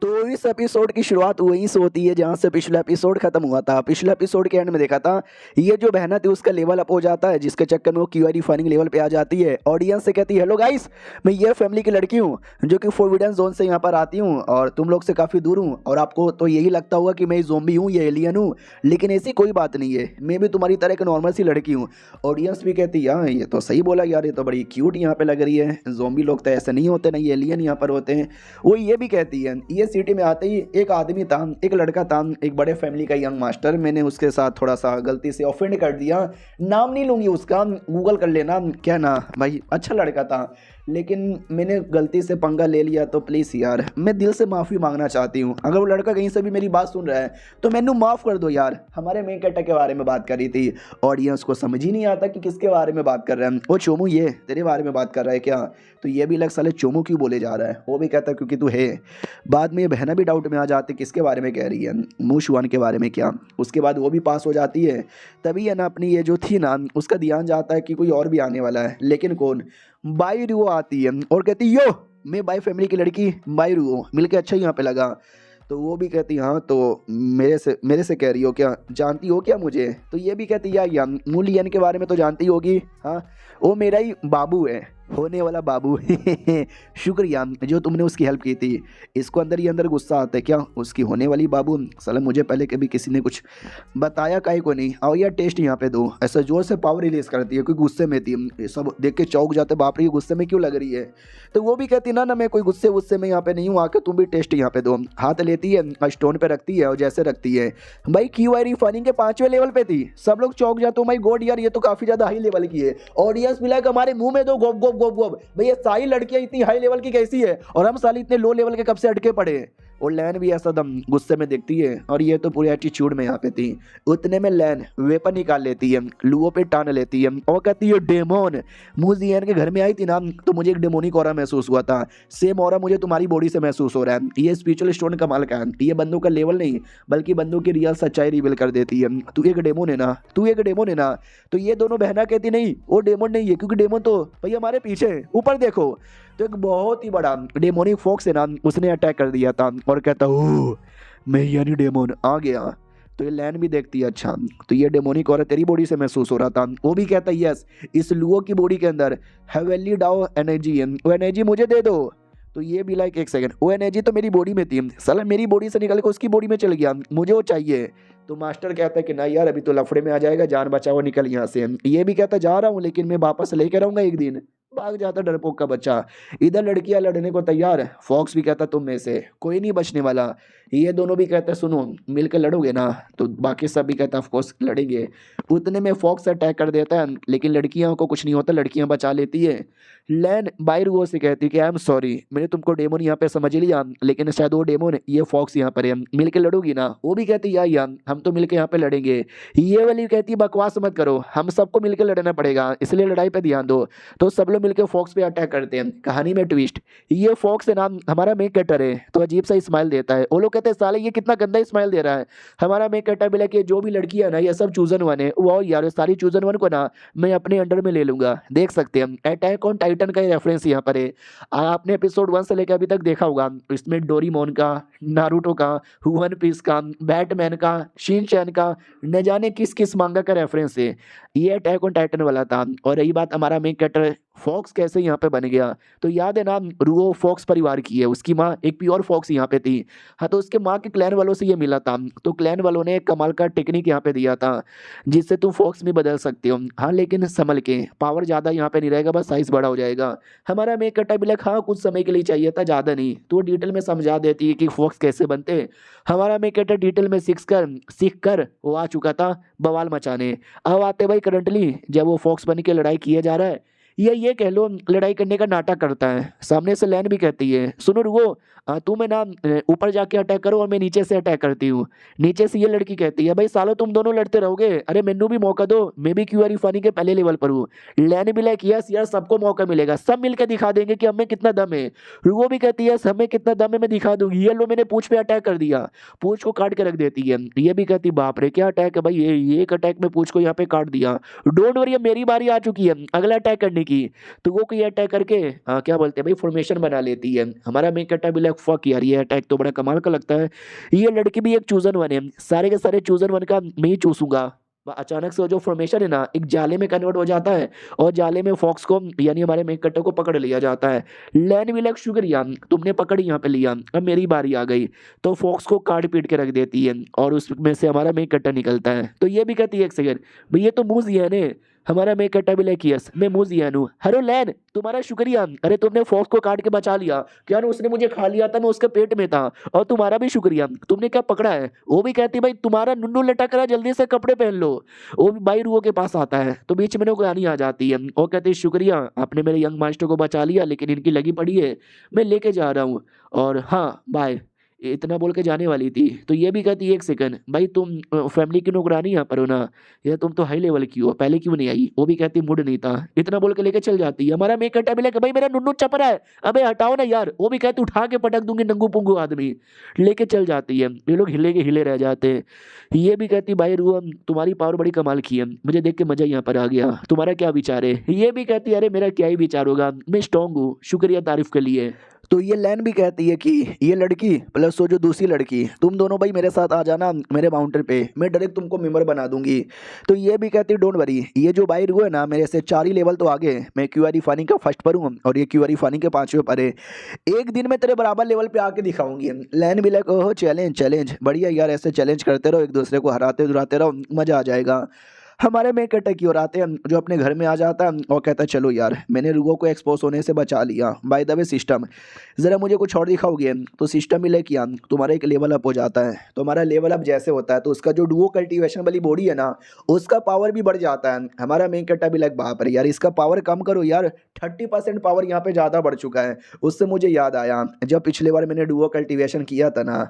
तो इस एपिसोड की शुरुआत वहीं से होती है जहाँ से पिछला एपिसोड खत्म हुआ था। पिछले एपिसोड के एंड में देखा था, ये जो बहना थी उसका लेवल अप हो जाता है, जिसके चक्कर में वो क्यूआर फाइनिंग लेवल पे आ जाती है। ऑडियंस से कहती है, हेलो गाइस, मैं ये फैमिली की लड़की हूँ जो कि फोरबिडन जोन से यहाँ पर आती हूँ और तुम लोग से काफ़ी दूर हूँ, और आपको तो यही लगता होगा कि मैं ज़ोंबी हूँ, ये एलियन हूँ, लेकिन ऐसी कोई बात नहीं है, मैं भी तुम्हारी तरह एक नॉर्मल सी लड़की हूँ। ऑडियंस भी कहती है, हाँ ये तो सही बोला यार, ये तो बड़ी क्यूट यहाँ पे लग रही है, ज़ोंबी लोग तो ऐसे नहीं होते, नहीं एलियन यहाँ पर होते हैं। वो ये भी कहती है। ये सिटी में आते ही एक आदमी था, एक लड़का था, एक बड़े फैमिली का यंग मास्टर, मैंने उसके साथ थोड़ा सा गलती से ऑफेंड कर दिया, नाम नहीं लूँगी उसका, गूगल कर लेना, क्या ना भाई, अच्छा लड़का था, लेकिन मैंने गलती से पंगा ले लिया, तो प्लीज़ यार मैं दिल से माफ़ी मांगना चाहती हूँ। अगर वो लड़का कहीं से भी मेरी बात सुन रहा है तो मैनू माफ़ कर दो यार। हमारे मेन कैरेक्टर के बारे में बात कर रही थी। ऑडियंस को समझ ही नहीं आता कि किसके बारे में बात कर रहे हैं। वो चोमू, ये तेरे बारे में बात कर रहा है क्या? तो ये भी लग, साले चोमू क्यों बोले जा रहा है? वो भी कहता है क्योंकि तू है। बाद में ये बहना भी डाउट में आ जाती, किसके बारे में कह रही है, मूशवान के बारे में क्या? उसके बाद वो भी पास हो जाती है। तभी है ना, अपनी ये जो थी ना, उसका ध्यान जाता है कि कोई और भी आने वाला है, लेकिन कौन? बाई रुओ आती है और कहती, यो मैं बाई फैमिली की लड़की बाई रुओ, मिलके अच्छा ही यहाँ पे लगा। तो वो भी कहती, हाँ तो मेरे से कह रही हो क्या, जानती हो क्या मुझे? तो ये भी कहती, या मूलियन के बारे में तो जानती होगी, हाँ वो मेरा ही बाबू है, होने वाला बाबू। शुक्रिया जो तुमने उसकी हेल्प की थी। इसको अंदर ही अंदर गुस्सा आता है, क्या उसकी होने वाली बाबू? साला मुझे पहले कभी किसी ने कुछ बताया काहे को नहीं। आओ यार टेस्ट यहाँ पे दो। ऐसा जोर से पावर रिलीज करती है, कोई गुस्से में थी, ये सब देख के चौंक जाते, बाप रे ये गुस्से में क्यों लग रही है? तो वो भी कहती, ना मैं कोई गुस्से में यहाँ पे नहीं हूँ, आके तुम भी टेस्ट यहाँ पे दो। हाथ लेती है, स्टोन पे रखती है, और जैसे रखती है, भाई क्यूआर फनिंग के 5वें लेवल पे थी। सब लोग चौंक जाते, माय गॉड यार ये तो काफी ज्यादा हाई लेवल की है। ऑडियंस मिला कि हमारे मुंह में दो गोप गोप गोप गोप, भाई ये सारी लड़कियां इतनी हाई लेवल की कैसी है, और हम साली इतने लो लेवल के कब से अटके पड़े हैं। और लैन भी ऐसा दम गुस्से में देखती है, और ये तो पूरे एटीट्यूड में यहाँ पे थी। उतने में लैन वेपन निकाल लेती है, लुओ पे टान लेती है, और कहती है, डेमोन, मुझे के घर में आई थी ना तो मुझे एक डेमोनिक ऑरा महसूस हुआ था, सेम ऑरा मुझे तुम्हारी बॉडी से महसूस हो रहा है। ये स्पिरिचुअल स्टोन कमाल का है, ये बंदूक का लेवल नहीं बल्कि बंदूक की रियल सच्चाई रिवील कर देती है। तू एक डेमोन है ना, तू एक डेमोन है ना? तो ये दोनों बहना कहती, नहीं वो डेमोन नहीं है, क्योंकि डेमोन तो भाई हमारे पीछे है, ऊपर देखो। तो एक बहुत ही बड़ा डेमोनिक फॉक्स है ना, उसने अटैक कर दिया था, और कहता, ओह मैं यानी डेमोन आ गया। तो ये लैन भी देखती है, अच्छा तो ये डेमोनिक और तेरी बॉडी से महसूस हो रहा था। वो भी कहता है, यस इस लुओ की बॉडी के अंदर हेवेनली डाओ एनर्जी है, वो एनर्जी मुझे दे दो। तो ये भी लाइक एक सेकंड, वो एनर्जी तो मेरी बॉडी में थी, साला मेरी बॉडी से निकल के उसकी बॉडी में चल गया, मुझे वो चाहिए। तो मास्टर कहता है कि ना यार अभी तो लफड़े में आ जाएगा, जान बचाओ, निकल यहाँ से। ये भी कहता, जा रहा हूँ लेकिन मैं वापस लेकर आऊंगा एक दिन। भाग जाता डरपोक का बच्चा। इधर लड़कियां लड़ने को तैयार है, फॉक्स भी कहता तुम में से कोई नहीं बचने वाला। ये दोनों भी कहते, सुनो मिलकर लड़ोगे ना? तो बाकी सब भी कहता ऑफ कोर्स लड़ेंगे। उतने में फॉक्स अटैक कर देता है, लेकिन लड़कियों को कुछ नहीं होता, लड़कियां बचा लेती है। लैन बायरुओ से कहती कि आई एम सॉरी, मैंने तुमको डेमोन यहाँ पे समझ लिया, लेकिन शायद वो डेमोन ये फॉक्स यहाँ पर है, मिलके लड़ोगी ना? वो भी कहती यार हम तो मिलके यहाँ पे लड़ेंगे। ये वाली कहती बकवास मत करो, हम सबको मिलकर लड़ना पड़ेगा, इसलिए लड़ाई पे ध्यान दो। तो सब लोग मिलकर फॉक्स पे अटैक करते हैं। कहानी में ट्विस्ट, ये फॉक्स है ना हमारा मेन कैरेक्टर है, तो अजीब सा स्माइल देता है। वो लोग कहते हैं साले ये कितना गंदा स्माइल दे रहा है। हमारा मेन कैरेक्टर भी कि जो भी लड़की है ना ये सब चूजन वन है, वो यार सारी चूजन वन को ना मैं अपने अंडर में ले लूंगा। देख सकते हैं अटैक ऑन टाइटन का रेफरेंस यहाँ पर है। आपने एपिसोड 1 से लेकर अभी तक देखा होगा, इसमें डोरीमोन का, नारुतो का, वन पीस का, बैटमैन का, शिनचैन का, न जाने किस किस मांगा का रेफरेंस है। ये अटैक ऑन टाइटन वाला था। और रही बात हमारा मेन कैरेक्टर फॉक्स कैसे यहाँ पे बन गया, तो याद है ना रुओ फॉक्स परिवार की है, उसकी माँ एक प्योर फॉक्स यहाँ पे थी। हाँ तो उसके माँ के क्लैन वालों से ये मिला था, तो क्लैन वालों ने एक कमाल का टेक्निक यहाँ पे दिया था जिससे तुम फॉक्स में बदल सकते हो। हाँ लेकिन संभल के, पावर ज़्यादा यहाँ पे नहीं रहेगा, बस साइज बड़ा हो जाएगा। हमारा मेक कट्टा भी हाँ कुछ समय के लिए चाहिए था, ज़्यादा नहीं। तो डिटेल में समझा देती है कि फॉक्स कैसे बनते। हमारा मेक कट्टा डिटेल में सीख कर वो आ चुका था बवाल मचाने। अब आते भाई करंटली जब वो फॉक्स बन के लड़ाई किया जा रहा है, ये कह लो लड़ाई करने का नाटक करता है। सामने से लैन भी कहती है, सुनो रुको, तुम है ना ऊपर जाके अटैक करो और मैं नीचे से अटैक करती हूँ। नीचे से ये लड़की कहती है, भाई सालो तुम दोनों लड़ते रहोगे, अरे मैनू भी मौका दो, मैं भी क्यूआर फानी के पहले लेवल पर हूँ। लैन भी लाइक यस यार सबको मौका मिलेगा, सब मिलकर दिखा देंगे कि हमें कितना दम है। रुको भी कहती है हमें कितना दम है मैं दिखा दूंगी। ये लो मैंने पूछ पे अटैक कर दिया, पूछ को काट के रख देती है। ये भी कहती बाप रे क्या अटैक है भाई, ये एक अटैक में पूछ को यहाँ पे काट दिया। डोंट वरी मेरी बारी आ चुकी है अगला अटैक करने की। तो वो कोई अटैक करके क्या बोलते हैं भाई फॉर्मेशन बना लेती है। हमारा मेन कट्टा भी लाइक फक यार, ये अटैक तो बड़ा कमाल का लगता है। ये लड़की भी एक चूजन वन है, सारे के सारे चूजन वन का मैं ही चूसूंगा। अचानक से वो जो फॉर्मेशन है ना एक जाले में कन्वर्ट हो जाता है और जाले में फॉक्स को यानी हमारे मेन कट्टर को पकड़ लिया जाता है। लैन भी लाइक शुक्रिया तुमने पकड़ यहाँ पे लिया, अब मेरी बारी आ गई। तो फॉक्स को काट पीट के रख देती है और उसमें से हमारा मेन कट्टर निकलता है। तो ये भी कहती है एक सेकंड भाई ये तो मुंह दिया ने, हमारा मेन कट्टर भी लाइक यस मैं मुंह दिया हूँ। हेलो लैन तुम्हारा शुक्रिया, अरे तुमने फॉक्स को काट के बचा लिया, क्या ना उसने मुझे खा लिया था, मैं उसके पेट में था। और तुम्हारा भी शुक्रिया तुमने क्या पकड़ा है। वो भी कहती भाई तुम्हारा नुन्नू लटक रहा है, जल्दी से कपड़े पहन लो। वो भी भाई रुओ के पास आता है तो बीच में गानी आ जाती है। वो कहती है शुक्रिया आपने मेरे यंग मास्टर को बचा लिया, लेकिन इनकी लगी पड़ी है, मैं लेके जा रहा हूँ और हाँ बाय। इतना बोल के जाने वाली थी तो ये भी कहती एक सेकंड भाई तुम फैमिली की नौकरानी यहाँ पर हो ना, या तुम तो हाई लेवल की हो, पहले क्यों नहीं आई। वो भी कहती मूड नहीं था, इतना बोल के लेके चल जाती है। हमारा मेकअप टेबल है भाई मेरा नुन्नू चप रहा है, अबे हटाओ ना यार। वो भी कहती उठा के पटक दूंगी नंगू पुंगू आदमी, लेके चल जाती है। ये लोग हिले के हिले रह जाते हैं। ये भी कहती भाई रुआ तुम्हारी पावर बड़ी कमाल की है, मुझे देख के मजा यहाँ पर आ गया, तुम्हारा क्या विचार है। ये भी कहती अरे मेरा क्या ही विचार होगा, मैं स्ट्रांग हूँ, शुक्रिया तारीफ के लिए। तो ये लैन भी कहती है कि ये लड़की प्लस वो जो दूसरी लड़की तुम दोनों भाई मेरे साथ आ जाना मेरे माउंटेन पे, मैं डायरेक्ट तुमको मेंबर बना दूंगी। तो ये भी कहती डोंट वरी, ये जो भाई रुआ है ना मेरे से 4 ही लेवल तो आगे, मैं क्यूआर फाइनिंग का फर्स्ट पर हूँ और ये क्यूआर फाइनिंग के 5वें पर है। एक दिन में तेरे बराबर लेवल पे आके दिखाऊंगी। लैन भी लाइक ओहो चैलेंज चैलेंज बढ़िया यार, ऐसे चैलेंज करते रहो, एक दूसरे को हराते दुराते रहो, मजा आ जाएगा। हमारे में कटे की ओर आते हैं जो अपने घर में आ जाता है और कहता है चलो यार मैंने रुगो को एक्सपोज होने से बचा लिया। बाय द वे सिस्टम ज़रा मुझे कुछ और दिखाओगे। तो सिस्टम ही लेके आ तुम्हारा एक लेवल अप हो जाता है। तो हमारा लेवल अप जैसे होता है तो उसका जो डुओ कल्टीवेशन वाली बॉडी है ना उसका पावर भी बढ़ जाता है। हमारा मेन कट्टा भी लाइक बाप रे यार इसका पावर कम करो यार, 30% पावर यहाँ पे ज़्यादा बढ़ चुका है। उससे मुझे याद आया जब पिछले बार मैंने डुओ कल्टीवेशन किया था ना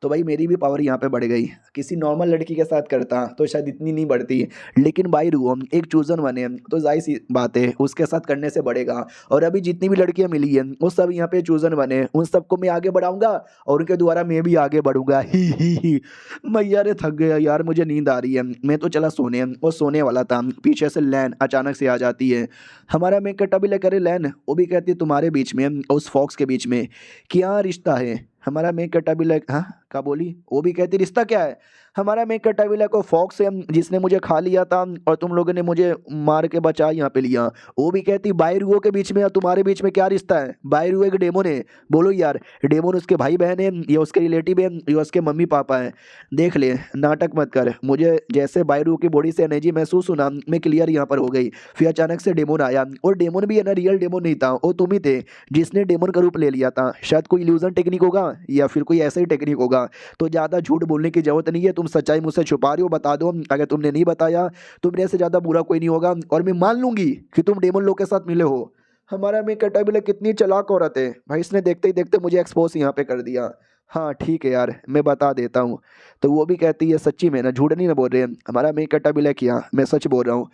तो भाई मेरी भी पावर यहाँ पे बढ़ गई। किसी नॉर्मल लड़की के साथ करता तो शायद इतनी नहीं बढ़ती, लेकिन भाई रुओ एक चूजन बने तो जाहिर सी बात है उसके साथ करने से बढ़ेगा। और अभी जितनी भी लड़कियाँ मिली हैं वो सब यहाँ पे चूजन बने, उन सबको मैं आगे बढ़ाऊंगा और उनके द्वारा मैं भी आगे बढ़ूंगा। ही मैं यार थक गया यार, मुझे नींद आ रही है, मैं तो चला सोने। वो सोने वाला था, पीछे से लैन अचानक से आ जाती है। हमारा मैं कट्टा भी लेकर लैन, वो भी कहती है तुम्हारे बीच में उस फॉक्स के बीच में क्या रिश्ता है। हमारा मेक कट्टा भी लाइक हाँ क्या बोली। वो भी कहती रिश्ता क्या है। हमारा मेक कट्टा भी लाइक फॉक्स है जिसने मुझे खा लिया था और तुम लोगों ने मुझे मार के बचा यहाँ पे लिया। वो भी कहती बायरुओं के बीच में या तुम्हारे बीच में क्या रिश्ता है। बायरुओ एक डेमोन है, बोलो यार डेमोन उसके भाई बहन है या उसके रिलेटिव है या उसके मम्मी पापा हैं। देख ले नाटक मत कर, मुझे जैसे बायरुओ की बॉडी से एनर्जी महसूस होना मैं क्लियर यहाँ पर हो गई। फिर अचानक से डेमोन आया और डेमोन भी है ना रियल डेमोन नहीं था, वो तुम ही थे जिसने डेमोन का रूप ले लिया था। शायद कोई इल्यूजन टेक्निक होगा या फिर कोई ऐसा ही टेक्निक होगा। तो ज़्यादा झूठ बोलने की जरूरत नहीं है, तुम सच्चाई मुझसे छुपा रही हो, बता दो। अगर तुमने नहीं बताया तो मेरे से ज़्यादा बुरा कोई नहीं होगा और मैं मान लूंगी कि तुम डेमन लोग के साथ मिले हो। हमारा में कैटाबिला कितनी चालाक औरत है भाई, इसने देखते ही देखते मुझे एक्सपोज यहाँ पे कर दिया। हाँ ठीक है यार मैं बता देता हूँ। तो वो भी कहती है सच्ची में ना, झूठ नहीं ना बोल रहे हैं। हमारा मैं कैटाबिला किया, मैं सच बोल रहा हूँ।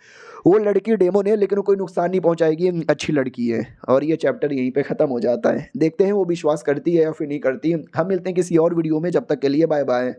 वो लड़की डेमोन है लेकिन वो कोई नुकसान नहीं पहुँचाएगी, अच्छी लड़की है। और ये चैप्टर यहीं पे ख़त्म हो जाता है। देखते हैं वो विश्वास करती है या फिर नहीं करती। हम मिलते हैं किसी और वीडियो में, जब तक के लिए बाय बाय।